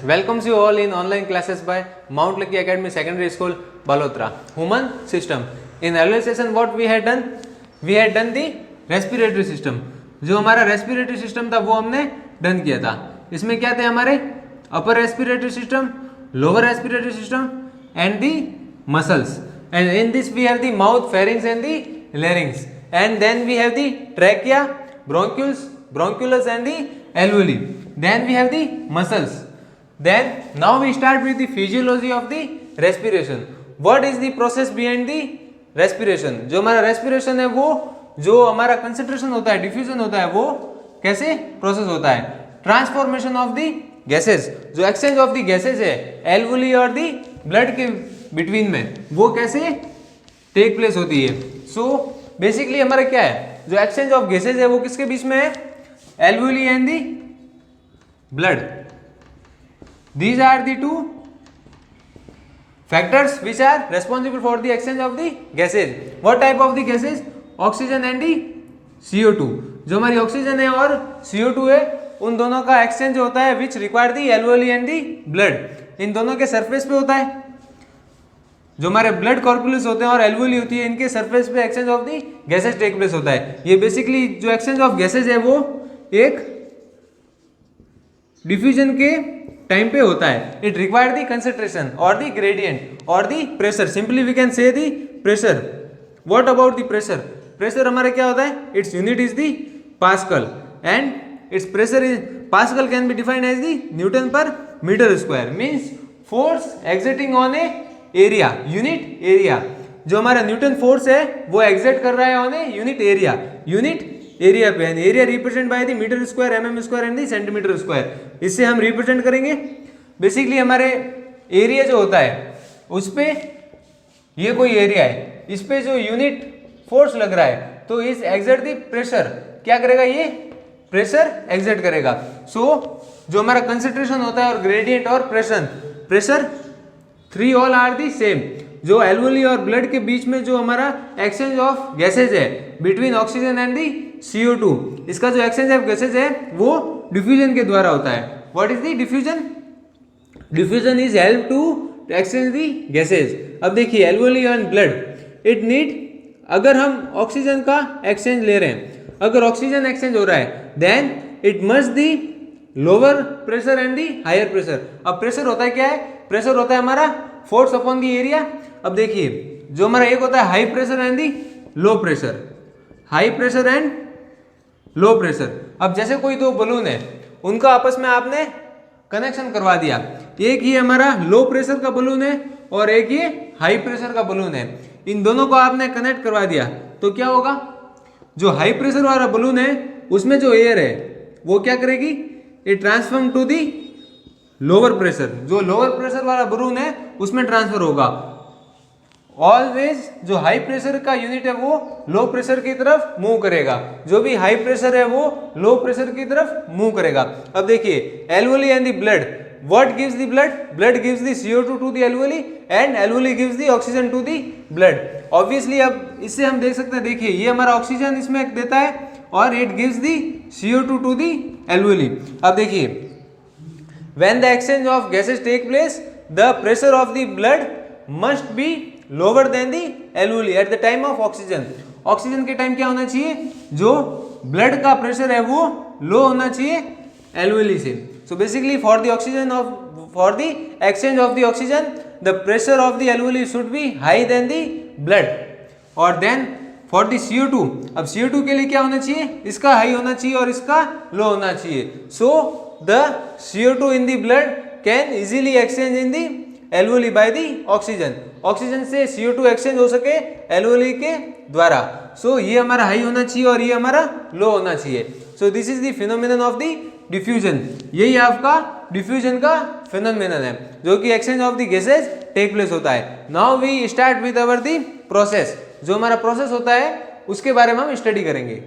welcomes you all in online classes by Mount Lucky Academy Secondary School, Balotra. Human system. In earlier session, what we had done? We had done the respiratory system. जो हमारा respiratory system था वो हमने done किया था. इसमें क्या थे हमारे upper respiratory system, lower respiratory system and the muscles. And in this we have the mouth, pharynx and the larynx. And then we have the trachea, bronchioles, bronchioles and the alveoli. Then we have the muscles. Then now we start with the physiology of the respiration. What is the process behind the respiration? जो हमारा respiration है वो जो हमारा concentration होता है, diffusion होता है, वो कैसे process होता है? Transformation of the gases. जो exchange of the gases है alveoli और the blood के between में वो कैसे take place होती है? So basically हमारा क्या है? जो exchange of gases है वो किसके बीच में है? Alveoli and the blood. These are the two factors which are responsible for the exchange of the gases. What type of the gases? Oxygen and the CO2. जो हमारी ऑक्सीजन है और CO2 है उन दोनों का एक्सचेंज होता है which require the alveoli and the blood. इन दोनों के सरफेस पे होता है. जो हमारे ब्लड कॉर्पुलस होते हैं और एल्वोली होती है इनके सरफेस पे exchange of the gases take place होता है. ये बेसिकली जो एक्सचेंज ऑफ गैसेज है वो एक डिफ्यूजन के टाइम पे होता है. इट रिक्वायर दी कंसंट्रेशन और दी ग्रेडियंट और the pressure. Simply we can say the pressure. What about the pressure? Pressure हमारा क्या होता है? It's unit is the pascal and it's pressure is pascal can be defined as the newton per metre square. Means force exerting on a area, unit area. जो हमारा Newton force है वो exert कर रहा है on a unit area, unit area पे. Area represent by the metre square, mm square and the centimetre square. इससे हम रिप्रेजेंट करेंगे. बेसिकली हमारे एरिया जो होता है उस पे ये कोई एरिया है, इस पे जो यूनिट फोर्स लग रहा है तो इस एक्सर्ट द प्रेशर क्या करेगा? ये प्रेशर एक्सर्ट करेगा. सो जो हमारा कंसंट्रेशन होता है और ग्रेडियंट और pressure three all are the same. जो एल्वोली और ब्लड के बीच में जो हमारा एक्सचेंज ऑफ गैसेज है between oxygen and the CO2, इसका जो एक्सचेंज ऑफ गैसेज है वो डिफ्यूजन के द्वारा होता है. What is the diffusion? Diffusion is help to exchange the gases. अब देखिए alveoli and blood it need, अगर हम ऑक्सीजन का एक्सचेंज ले रहे हैं, अगर ऑक्सीजन एक्सचेंज हो रहा है then it must the lower pressure and the higher pressure. अब प्रेशर होता है क्या है? प्रेशर होता है हमारा फोर्स अपॉन दी एरिया. अब देखिए जो हमारा एक होता है high pressure and the low pressure, high pressure and low pressure. अब जैसे कोई दो बलून है उनका आपस में आपने कनेक्शन करवा दिया. एक ही हमारा लो प्रेशर का बलून है और एक ये हाई प्रेशर का बलून है. इन दोनों को आपने कनेक्ट करवा दिया तो क्या होगा? जो हाई प्रेशर वाला बलून है उसमें जो एयर है वो क्या करेगी? It transform to the lower pressure. जो लोअर प्रेशर वाला बलून है उसमें ट्रांसफर होगा. ऑलवेज जो हाई प्रेशर का यूनिट है वो लो प्रेशर की तरफ मूव करेगा, जो भी हाई प्रेशर है वो लो प्रेशर की तरफ मूव करेगा. अब देखिए alveoli and the blood, what gives the blood? Blood gives the CO2 to the alveoli and alveoli gives the oxygen to the blood. Obviously अब इससे हम देख सकते हैं, देखिए ये हमारा ऑक्सीजन इसमें देता है और it gives the CO2 to the alveoli. अब देखिए when the exchange of gases take place the pressure of the blood must be lower than the alveoli at the time of oxygen. Oxygen के time क्या होना चाहिए? जो blood का pressure है वो लो होना चाहिए एल्वोली से. So basically for the oxygen of for the exchange of the oxygen the pressure of the alveoli should be high then the blood. और देन फॉर द CO2, अब CO2 के लिए क्या होना चाहिए? इसका हाई होना चाहिए और इसका लो होना चाहिए. सो the CO2 in the blood can easily exchange in the alveoli by the oxygen. Oxygen से CO2 एक्सचेंज हो सके एल्वोली के द्वारा. सो ये हमारा हाई होना चाहिए और ये हमारा लो होना चाहिए. So this is the phenomenon of the diffusion. यही आपका डिफ्यूजन का फिनोमिनन है जो कि exchange of the gases take place होता है. Now we start with our the process. जो हमारा प्रोसेस होता है उसके बारे में हम स्टडी करेंगे.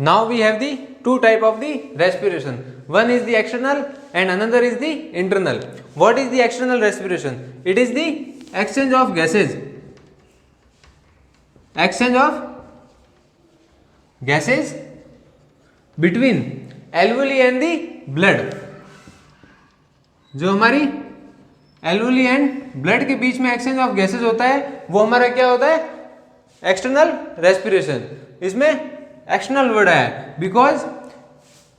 Now we have the two type of the respiration. One is the external and another is the internal. What is the external respiration? It is the exchange of gases. Exchange of gases between alveoli and the blood. जो हमारी एल्वुली and blood के बीच में exchange of gases होता है वो हमारा क्या होता है, एक्सटर्नल रेस्पिरेशन। इसमें एक्सटर्नल वर्ड है बिकॉज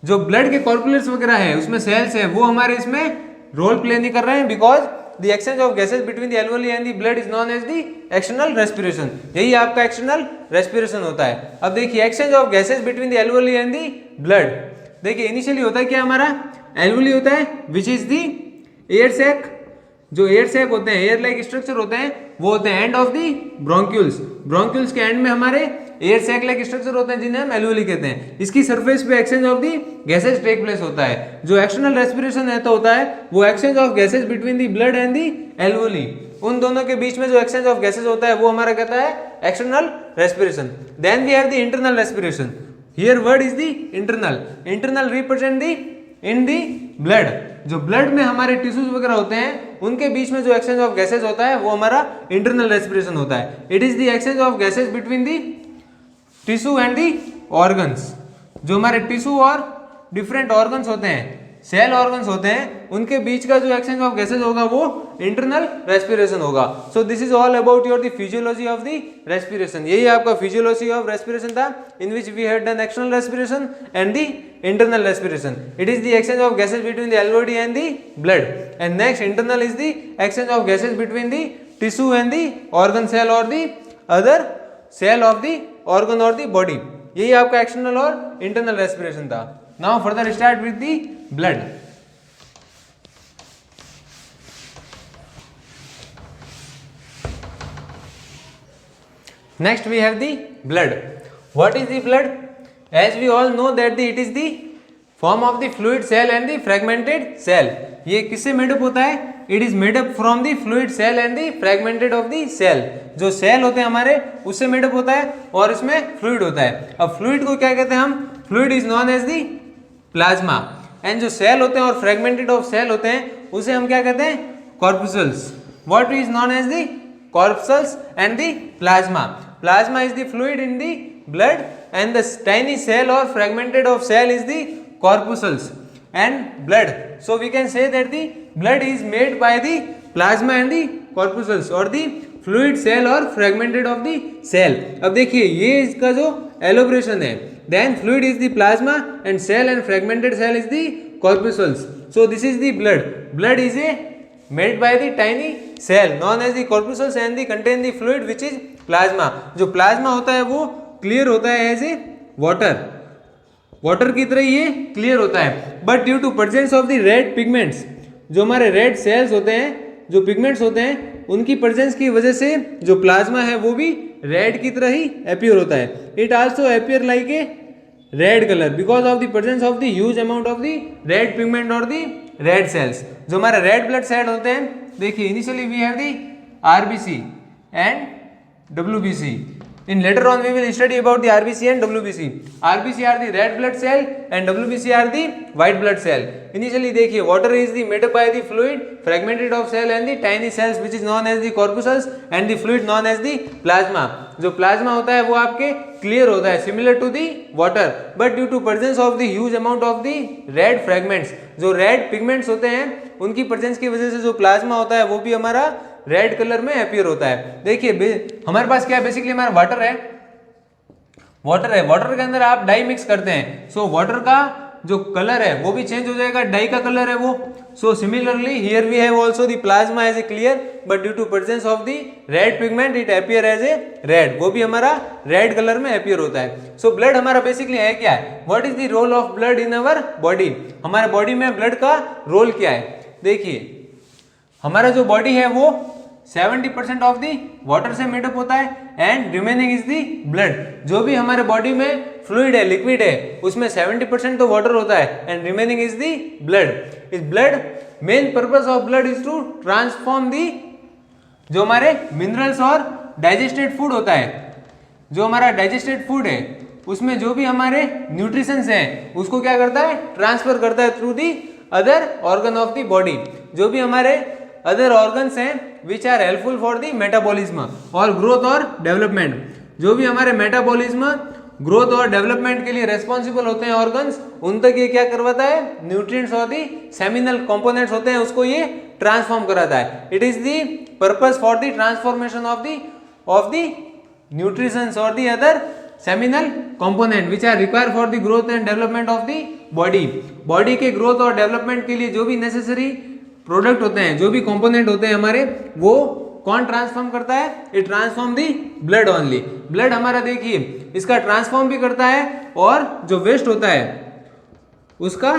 जो ब्लड के कॉर्पुलेट्स वगैरह है उसमें सेल्स है वो हमारे इसमें रोल प्ले नहीं कर रहे हैं, because the exchange of gases between the alveoli and the blood is known as the external respiration. यही आपका एक्सटर्नल रेस्पिरेशन होता है। अब देखिए exchange of gases between the alveoli and the blood, देखिए इनिशियली होता है क्या, हमारा एल्वुली होता है which is the air sac. जो एयर सैक होते हैं, एयर लाइक स्ट्रक्चर होते हैं, वो होते हैं end of the bronchioles. Bronchioles के एंड में हमारे एयर सैक लाइक स्ट्रक्चर होते हैं जिन्हें हम एल्वुली कहते हैं। इसकी सरफेस पे exchange of the gases take place होता है। जो एक्सटर्नल रेस्पिरेशन रहता होता है वो exchange of gases between the blood and the alveoli, उन दोनों के बीच में जो एक्सचेंज ऑफ गैसेज होता है वो हमारा कहता है external respiration. Then we have the internal respiration. Here word is the internal. Internal represent the in the blood. जो ब्लड में हमारे टिश्यूज वगैरह होते हैं उनके बीच में जो एक्सचेंज ऑफ गैसेज होता है वो हमारा इंटरनल रेस्पिरेशन होता है। It is the exchange of gases between the tissue and the organs. जो हमारे टिश्यू और डिफरेंट ऑर्गन्स होते हैं, सेल ऑर्गन्स होते हैं, उनके बीच का जो एक्सचेंज ऑफ गैसेज होगा वो इंटरनल रेस्पिरेशन होगा। So this is all about your the physiology of the respiration. यही आपका फिजियोलॉजी ऑफ रेस्पिरेशन था, in which we had done external respiration and the internal respiration. It is the exchange of gases between the alveoli and the blood. And next internal is the exchange of gases between the tissue and the organ cell or the other cell of the organ or the body. यही आपका external और internal respiration था. Now further start with the blood. Next we have the blood. What is the blood? As we all know that it is the form of the fluid cell and the fragmented cell. ये किससे made up होता है? It is made up from the fluid cell and the fragmented of the cell. जो cell होते हैं हमारे उससे made up होता है और इसमें फ्लूइड होता है। अब फ्लूइड को क्या कहते हैं हम? Fluid is known as the plasma. And जो सेल होते हैं और फ्रेगमेंटेड ऑफ सेल होते हैं उसे हम क्या कहते हैं? Corpuscles. What is known as the corpuscles and the plasma. Plasma is the fluid in the blood and the tiny cell or fragmented of cell is the corpuscles and blood. So we can say that the blood is made by the plasma and the corpuscles or the fluid cell or fragmented of the cell. अब देखिए ये इसका जो elaboration है, then fluid is the plasma and cell and fragmented cell is the corpuscles. So this is the blood. Blood is a made by the tiny cell known as the corpuscles and the contain the fluid which is plasma. जो plasma होता है वो clear होता है as a water, water की तरह ये clear होता है। But due to presence of the red pigments, जो हमारे रेड सेल्स होते हैं, जो पिगमेंट्स होते हैं, उनकी प्रेजेंस की वजह से जो प्लाज्मा है वो भी रेड की तरह ही अपीयर होता है। It also appear like a red colour because of the presence of the huge amount of the red pigment और द रेड सेल्स। जो हमारे रेड ब्लड सेल होते हैं, देखिए initially we have the RBC and WBC. In later on we will study about the RBC and WBC. RBC are the red blood cell and WBC are the white blood cell. Initially देखिए water is the made up by the fluid fragmented of cell and the tiny cells which is known as the corpuscles and the fluid known as the plasma. जो plasma होता है वो आपके clear होता है similar to the water but due to presence of the huge amount of the red fragments, जो red pigments होते हैं उनकी presence की वजह से जो plasma होता है वो भी हमारा रेड कलर में अपीयर होता है. देखिए हमारे पास क्या है, बेसिकली हमारा वाटर है, वाटर के अंदर आप डाई मिक्स करते हैं, सो वाटर का जो कलर है वो भी चेंज हो जाएगा, डाई का कलर है वो. So similarly here we have also the plasma as a clear but due to presence of the red pigment it appear as a red, वो भी हमारा रेड कलर में अपीयर होता है. सो ब्लड हमारा बेसिकली है क्या है, what is the role of blood in our body, हमारे बॉडी में ब्लड का रोल क्या है. देखिए हमारा जो बॉडी है वो 70% ऑफ दी वाटर से मेडअप होता है and remaining is the blood. जो भी हमारे बॉडी में फ्लूइड है, लिक्विड है, उसमें 70% तो वाटर होता है and remaining is the blood. इस blood main purpose of blood is to transform the जो हमारे मिनरल्स और डाइजेस्टेड फूड होता है, जो हमारा डाइजेस्टेड फूड है उसमें जो भी हमारे न्यूट्रिशंस हैं उसको क्या करता है, ट्रांसफर करता है through the other organ of the body. जो भी हमारे अदर ऑर्गन्स हैं which are helpful for the metabolism और ग्रोथ और डेवलपमेंट, जो भी हमारे मेटाबॉलिज्म ग्रोथ और डेवलपमेंट के लिए रेस्पॉन्सिबल होते हैं ऑर्गन्स, उन तक ये क्या करवाता है, न्यूट्रिएंट्स और दी सेमिनल कंपोनेंट्स होते हैं उसको ये ट्रांसफॉर्म कराता है। It is the purpose for the transformation of the nutritions और the other seminal component which are require for the growth and development of the body. Body के ग्रोथ और डेवलपमेंट के लिए जो भी नेसेसरी प्रोडक्ट होते हैं, जो भी कंपोनेंट होते हैं हमारे, वो कौन ट्रांसफॉर्म करता है, it transform the blood only. Blood हमारा देखिए इसका ट्रांसफॉर्म भी करता है और जो वेस्ट होता है उसका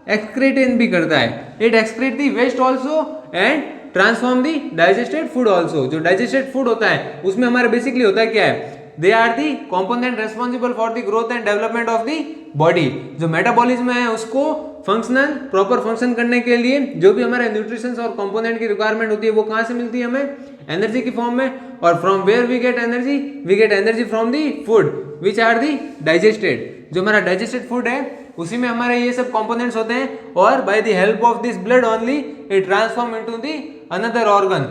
एक्सक्रीटेन भी करता है। It excrete the waste also and transform the digested food also. जो डाइजेस्टेड फूड होता है उसमें हमारे बेसिकली होता है क्या है, they are the component responsible for the growth and development of the body. जो मेटाबॉलिज्म है उसको फंक्शनल प्रॉपर फंक्शन करने के लिए जो भी हमारे न्यूट्रिशंस और कंपोनेंट की रिक्वायरमेंट होती है वो कहाँ से मिलती है हमें, एनर्जी की फॉर्म में। और from where we get energy, we get energy from the food which are the digested. जो हमारा डाइजेस्टेड फूड है उसी में हमारे ये सब कंपोनेंट्स होते हैं और by the help of this blood only it transform into the another organ.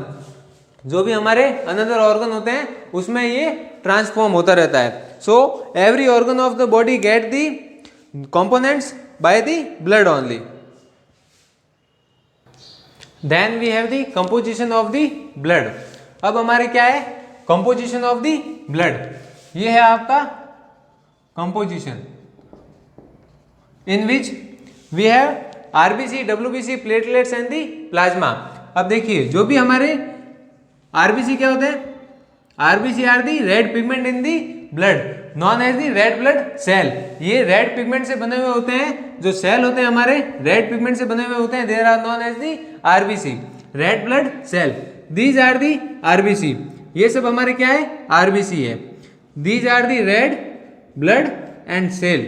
जो भी हमारे अनदर ऑर्गन होते हैं उसमें ये ट्रांसफॉर्म होता रहता है। So every organ of the body get the components by the blood only. Then we have the composition of the blood. अब हमारे क्या है, composition of the blood. ये है आपका composition in which we have RBC, WBC, platelets and the plasma. अब देखिए जो भी हमारे RBC क्या होते हैं, RBC are the red pigment in the blood known as the red blood cell. ये रेड पिगमेंट से बने हुए होते हैं, जो सेल होते हैं हमारे रेड पिगमेंट से बने हुए होते हैं, there are known as the RBC, red blood cell. These are the RBC, ये सब हमारे क्या है, आरबीसी है। These are the red blood and cell.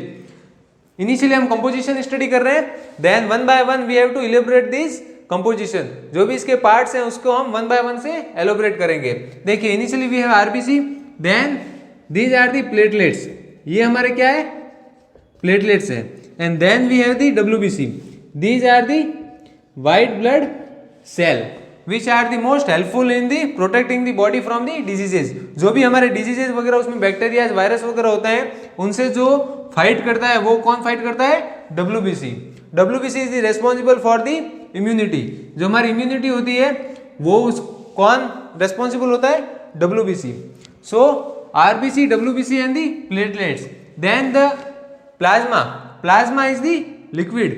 Initially हम कंपोजिशन स्टडी कर रहे हैं, then one by one we have to elaborate this composition. जो भी इसके पार्ट्स हैं उसको हम वन बाय वन से एलोबरेट करेंगे। देखिए initially we have RBC, then these are the platelets, ये हमारे क्या है, प्लेटलेट्स है। And then we have the WBC, these are the white blood cell which are the most helpful in the protecting the body from the diseases. जो भी हमारे diseases वगैरह उसमें बैक्टीरिया वायरस वगैरह होते हैं उनसे जो फाइट करता है वो कौन फाइट करता है, WBC. WBC is the responsible for the immunity. जो हमारी इम्यूनिटी होती है वो कौन रेस्पॉन्सिबल होता है, WBC. So RBC, WBC and the platelets. Then the plasma. Plasma is the liquid.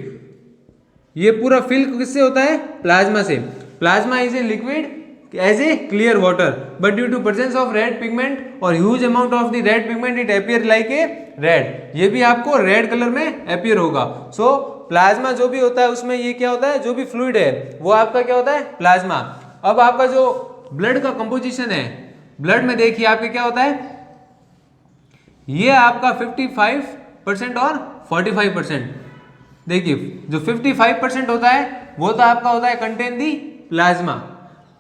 ये पूरा फिल किससे होता है, प्लाज्मा से। Plasma is a liquid as a clear water, but due to presence of red pigment और huge amount of the red pigment it appear like a red. ये भी आपको रेड कलर में अपियर होगा। सो प्लाज्मा जो भी होता है उसमें ये क्या होता है, जो भी फ्लूइड है वो आपका क्या होता है, प्लाज्मा। अब आपका जो ब्लड का कंपोजिशन है, ब्लड में देखिए आपके क्या होता है, ये आपका 55% और 45%। देखिए जो 55% होता है वो तो आपका होता है कंटेन दी प्लाज्मा,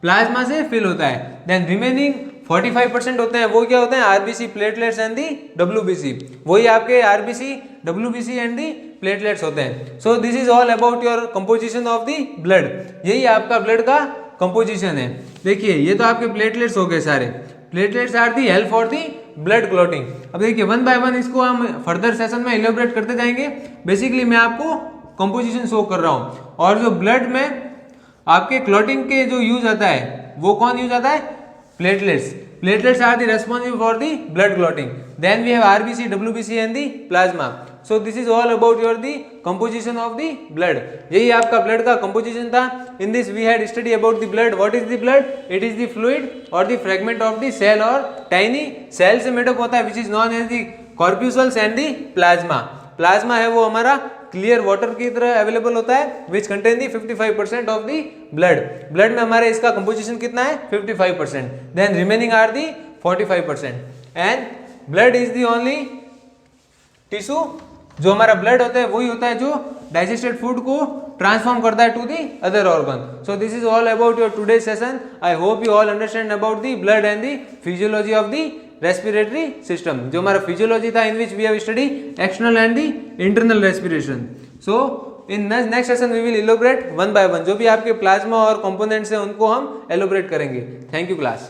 प्लाज्मा से फिल होता है। देन रिमेनिंग 45% होते हैं वो क्या होते हैं, RBC, platelets and the WBC. वही आपके RBC, WBC and the platelets होते हैं। सो this is all about your composition of the blood. यही आपका ब्लड का कंपोजिशन है। देखिए ये तो आपके प्लेटलेट्स हो गए सारे। Platelets are the help for the blood clotting. अब देखिए वन बाय वन इसको हम फर्दर सेशन में इलेबोरेट करते जाएंगे। बेसिकली मैं आपको कंपोजिशन शो कर रहा हूँ। और जो ब्लड में आपके क्लॉटिंग के जो यूज आता है वो कौन यूज आता है, platelets. Platelets are the responsible for the blood clotting. Then we have RBC, WBC and the plasma. So this is all about your the composition of the blood. यही आपका ब्लड का composition था। In this we had study about the blood. What is the blood, it is the fluid और the fragment of the cell और tiny cell से made up होता है which is known as the corpuscles and the plasma. Plasma है वो हमारा clear water की तरह अवेलेबल होता है which contain the 55% of the blood. Blood में हमारे इसका कंपोजिशन कितना है, 55%। Then remaining are the 45%। And blood is the only tissue. जो हमारा ब्लड होता है वही होता है जो डाइजेस्टेड फूड को ट्रांसफॉर्म करता है to the other organ. So this is all about your today session. I hope you all understand about the blood and the physiology of the respiratory system. जो हमारा फिजियोलॉजी था in which we have study external and the internal respiration. So in next session we will elaborate one by one. जो भी आपके plasma और components हैं उनको हम एलोबरेट करेंगे। Thank you class.